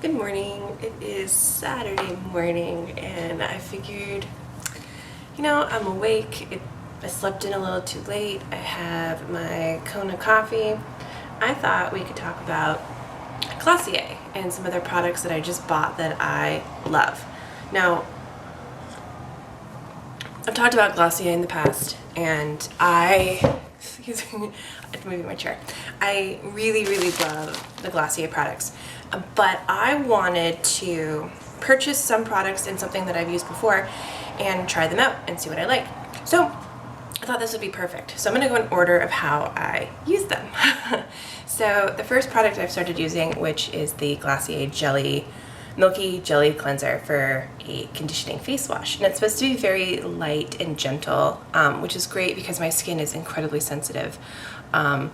Good morning. It is Saturday morning and I figured, I'm awake. I slept in a little too late. I have my Kona coffee. I thought we could talk about Glossier and some other products that I just bought that I love. Now, I've talked about Glossier in the past and excuse me, I'm moving my chair. I really love the Glossier products, but I wanted to purchase some products in something that I've used before and try them out and see what I like. So I thought this would be perfect. So I'm going to go in order of how I use them. So the first product I've started using, which is the Glossier Milky Jelly Cleanser for a conditioning face wash. And it's supposed to be very light and gentle, which is great because my skin is incredibly sensitive. And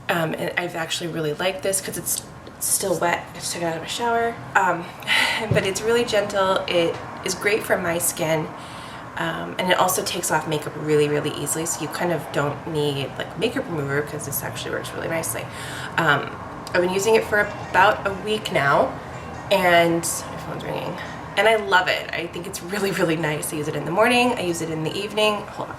I've actually really liked this because it's still wet. I just took it out of a shower. But it's really gentle. It is great for my skin. And it also takes off makeup really everly, so you kind of don't need like makeup remover because this actually works really nicely. I've been using it for about a week now, and my phone's ringing, and I love it. I think it's really nice. I use it in the morning, I use it in the evening. Hold on.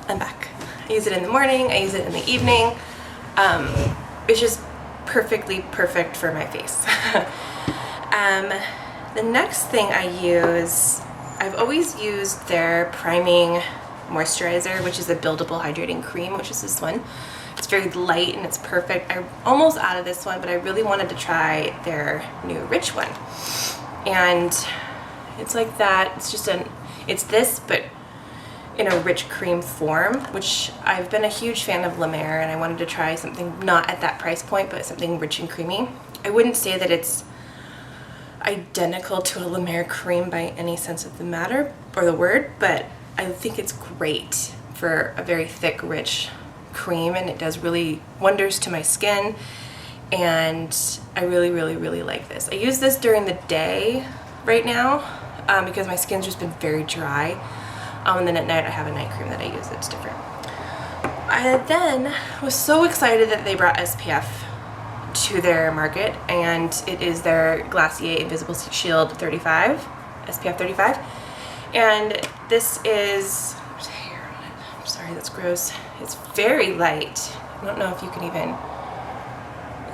I'm back. I use it in the morning, I use it in the evening. It's just perfect for my face. The next thing I use, I've always used their priming moisturizer, which is a buildable hydrating cream, which is this one. It's very light and it's perfect. I'm almost out of this one, but I really wanted to try their new rich one. And it's like that. It's this, but in a rich cream form, which I've been a huge fan of La Mer, and I wanted to try something not at that price point, but something rich and creamy. I wouldn't say that it's identical to a La Mer cream by any sense of the matter or the word, but I think it's great for a very thick, rich cream, and it does really wonders to my skin, and I really like this. I use this during the day right now because my skin's just been very dry, and then at night I have a night cream that I use that's different. I then was so excited that they brought SPF to their market, and it is their Glossier Invisible Shield 35, SPF 35, and this is, there's hair on it, I'm sorry, that's gross. It's very light. I don't know if you can even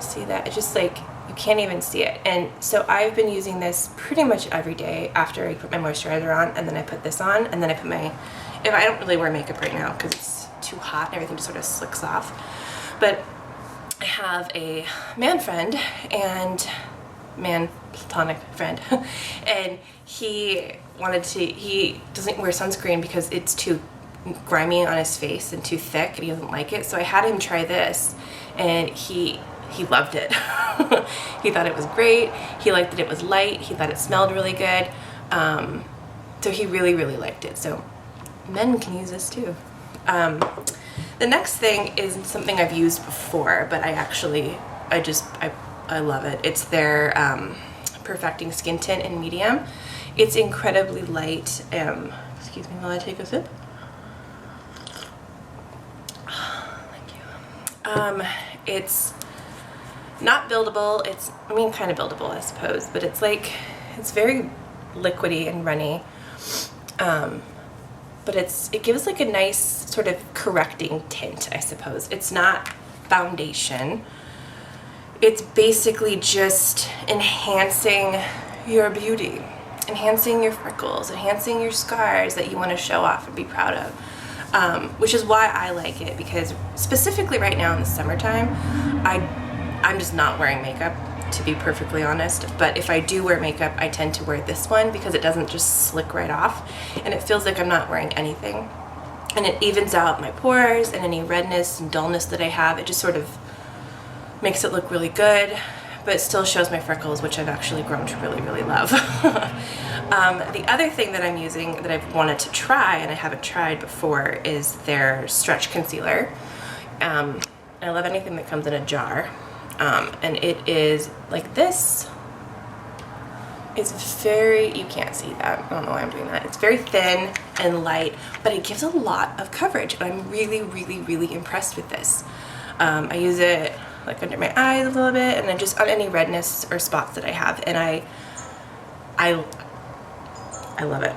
see that. It's just like, you can't even see it. And so I've been using this pretty much every day after I put my moisturizer on, and then I put this on, and then I put if I don't really wear makeup right now because it's too hot and everything just sort of slicks off, but I have a man platonic friend, and he doesn't wear sunscreen because it's too grimy on his face and too thick, and he doesn't like it. So I had him try this, and he loved it. He thought it was great. He liked that it was light. He thought it smelled really good. So he really liked it. So men can use this too. The next thing is something I've used before, but I love it. It's their Perfecting Skin Tint in medium. It's incredibly light. Excuse me while I take a sip. Thank you. It's not buildable. Kind of buildable, I suppose, but it's very liquidy and runny. But it gives like a nice sort of correcting tint, I suppose. It's not foundation. It's basically just enhancing your beauty, enhancing your freckles, enhancing your scars that you want to show off and be proud of. Which is why I like it, because specifically right now in the summertime, I'm just not wearing makeup, to be perfectly honest, but if I do wear makeup, I tend to wear this one because it doesn't just slick right off, and it feels like I'm not wearing anything, and it evens out my pores and any redness and dullness that I have. It just sort of makes it look really good, but it still shows my freckles, which I've actually grown to really love. The other thing that I'm using that I've wanted to try and I haven't tried before is their stretch concealer. I love anything that comes in a jar. And it is like this. It's very, you can't see that, I don't know why I'm doing that. It's very thin and light, but it gives a lot of coverage, and I'm really impressed with this. I use it like under my eyes a little bit, and then just on any redness or spots that I have, and I love it.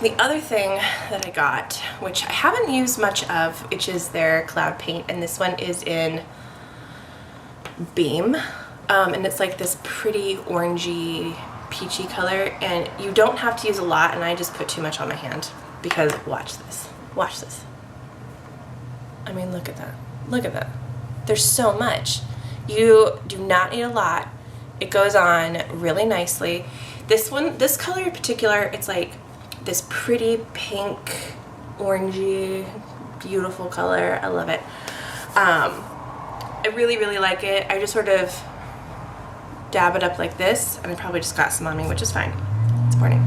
The other thing that I got, which I haven't used much of, which is their cloud paint, and this one is in Beam, and it's like this pretty orangey peachy color, and you don't have to use a lot, and I just put too much on my hand because watch this, watch this. I mean, look at that, look at that. There's so much. You do not need a lot. It goes on really nicely. This one, this color in particular, it's like this pretty pink, orangey, beautiful color. I love it. I really, really like it. I just sort of dab it up like this, and I probably just got some on me, which is fine. It's morning.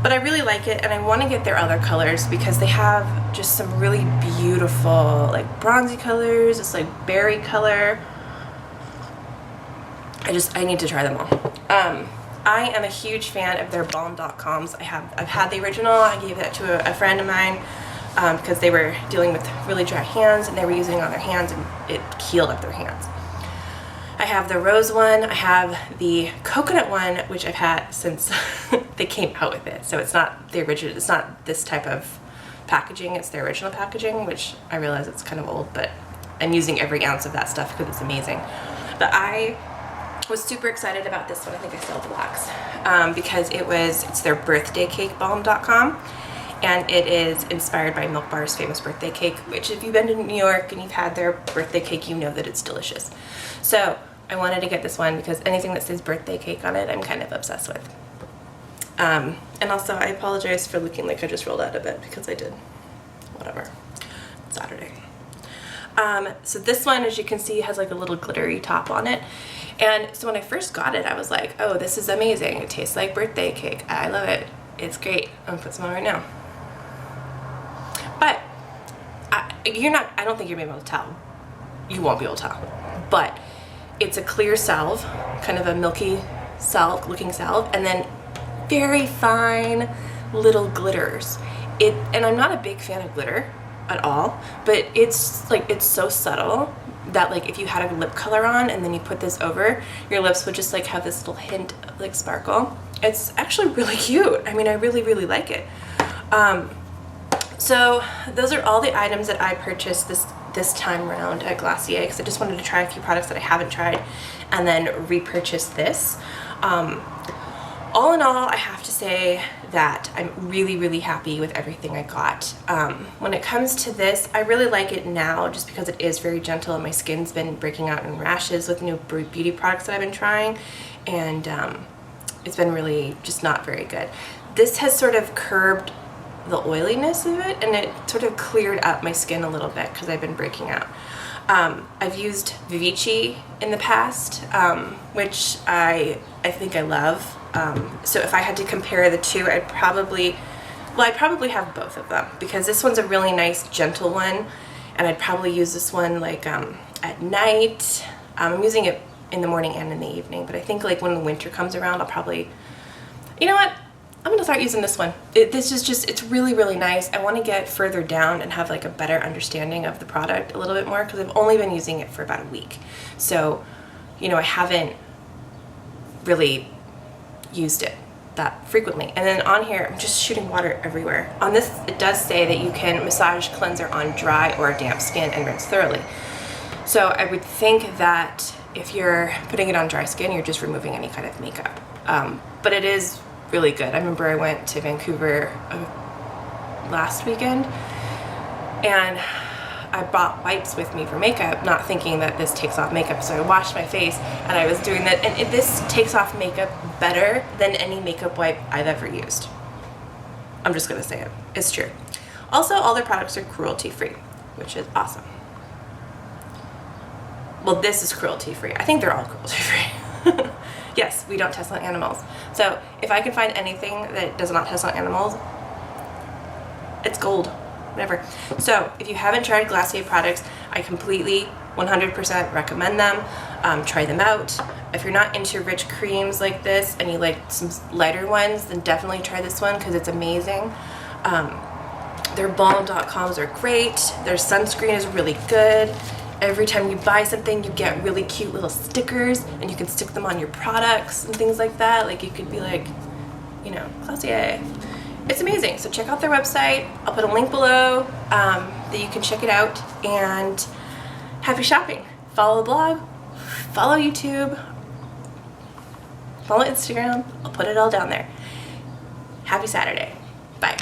But I really like it, and I want to get their other colors because they have just some really beautiful, like bronzy colors, this like berry color. I need to try them all. I am a huge fan of their balm.coms. I've had the original. I gave that to a friend of mine because they were dealing with really dry hands, and they were using it on their hands, and it healed up their hands. I have the rose one. I have the coconut one, which I've had since they came out with it. So it's not the original. It's not this type of packaging. It's their original packaging, which I realize it's kind of old, but I'm using every ounce of that stuff because it's amazing. But I was super excited about this one. I think I still have the box because it's their birthday cake balm.com, and it is inspired by Milk Bar's famous birthday cake, which if you've been to New York and you've had their birthday cake, you know that it's delicious. So I wanted to get this one because anything that says birthday cake on it, I'm kind of obsessed with. And also I apologize for looking like I just rolled out of bed because I did. Whatever. It's Saturday. So this one, as you can see, has like a little glittery top on it. And so when I first got it, I was like, oh, this is amazing. It tastes like birthday cake. I love it. It's great. I'm gonna put some on right now. But I don't think you're gonna be able to tell. You won't be able to tell. But it's a clear salve, kind of a milky salve, looking salve, and then very fine little glitters. And I'm not a big fan of glitter at all, but it's so subtle that like if you had a lip color on and then you put this over, your lips would just like have this little hint of like sparkle. It's actually really cute. I mean, I really, really like it. So those are all the items that I purchased this time around at Glossier, because I just wanted to try a few products that I haven't tried and then repurchase this. All in all, I have to say that I'm really, really happy with everything I got. When it comes to this, I really like it now just because it is very gentle, and my skin's been breaking out in rashes with new beauty products that I've been trying, and it's been really just not very good. This has sort of curbed the oiliness of it, and it sort of cleared up my skin a little bit because I've been breaking out. I've used Vivici in the past, which I think I love. So if I had to compare the two, I'd probably have both of them, because this one's a really nice gentle one, and I'd probably use this one like at night. I'm using it in the morning and in the evening, but I think like when the winter comes around, I'll probably, you know what? I'm gonna start using this one. It's really, really nice. I want to get further down and have like a better understanding of the product a little bit more, because I've only been using it for about a week. So, you know, I haven't really used it that frequently. And then on here, I'm just shooting water everywhere. On this, it does say that you can massage cleanser on dry or damp skin and rinse thoroughly. So I would think that if you're putting it on dry skin, you're just removing any kind of makeup. But it is really good. I remember I went to Vancouver last weekend, and I brought wipes with me for makeup, not thinking that this takes off makeup. So I washed my face, and I was doing that, and this takes off makeup better than any makeup wipe I've ever used. I'm just gonna say it. It's true. Also, all their products are cruelty-free, which is awesome. Well, this is cruelty-free. I think they're all cruelty-free. Yes, we don't test on animals. So if I can find anything that does not test on animals, it's gold, whatever. So if you haven't tried Glossier products, I completely 100% recommend them. Try them out. If you're not into rich creams like this and you like some lighter ones, then definitely try this one because it's amazing. Their balm.coms are great. Their sunscreen is really good. Every time you buy something, you get really cute little stickers, and you can stick them on your products and things like that. Like you could be like, you know, Glossier. It's amazing. So check out their website. I'll put a link below that you can check it out, and happy shopping. Follow the blog, follow YouTube, follow Instagram. I'll put it all down there. Happy Saturday. Bye.